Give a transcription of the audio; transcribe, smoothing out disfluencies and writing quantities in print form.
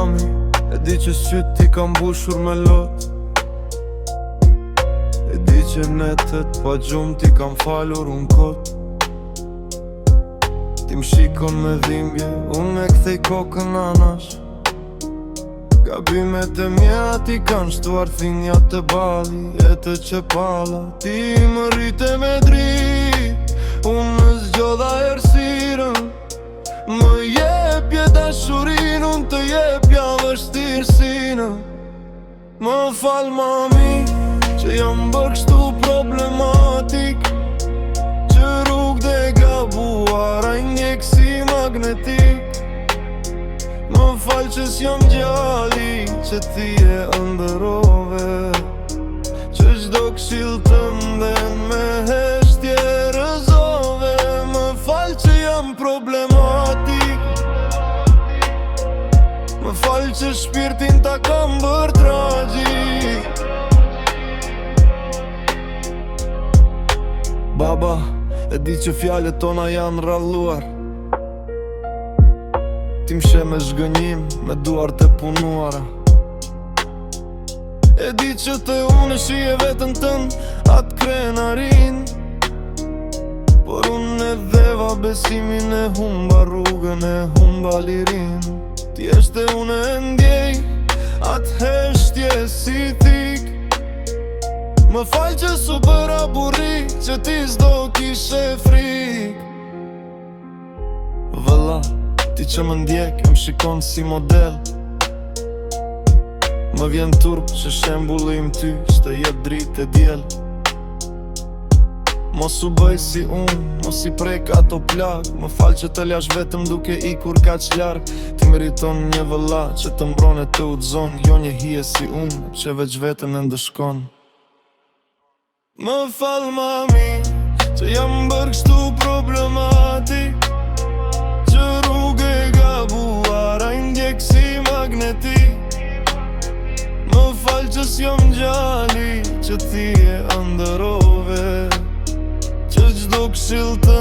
mami, e di që syt ti kam bushur me lot. E di që netet pa gjumë ti kam falur unë kot. Ti m'shikon me dhimbje, unë e kthej kokën anash. Gabimet e mja ti kanë shtuar thinja të bali, e të qepalla. Ti më rrite me drit, unë në zgjodha ersiren. Më jepje dashurin, unë të jepja vështirësinë. Më fal mami, që jam bërë kështu problematik, që rrug dhe gabuar a njek si magnetik. Më fal që s'jam gjalli, që ti e ëndërove, që çdo këshill të nden me heshtje rëzove. Më fal që jam problematik, më fal që shpirtin ta kam bërë tragjik. Baba, e di që fjalët tona janë ralluar. Ti m'she me zhgënjim, me duar të punuara. E di që të unë shije vetën tënd, atë krenarin. Por unë e dheva besimin, e humba rrugën, e humba lirin. Ti eshte unë e ndjej, atë heshtje si thik. Më fal që su bëra burri, që ti s'do kishe frik. Vëlla, ti që më ndjek, më shikon si model. Më vjen turp që shembulli im ty shte jet dritë e djel. Mos u bëj si unë, mos i prek ato plag. Më fal që të lash vetëm duke ikur kaq larg. Ti meriton një vëlla që të mbron e të udhzon, jo një hije si unë që veç vetën e ndëshkon. Më fal mami, që jam bërë kështu problematik, që rrugë e gabuar a ndjek si magnetik. Më fal që s'jam gjalli, që ti e ëndërove, që çdo këshill të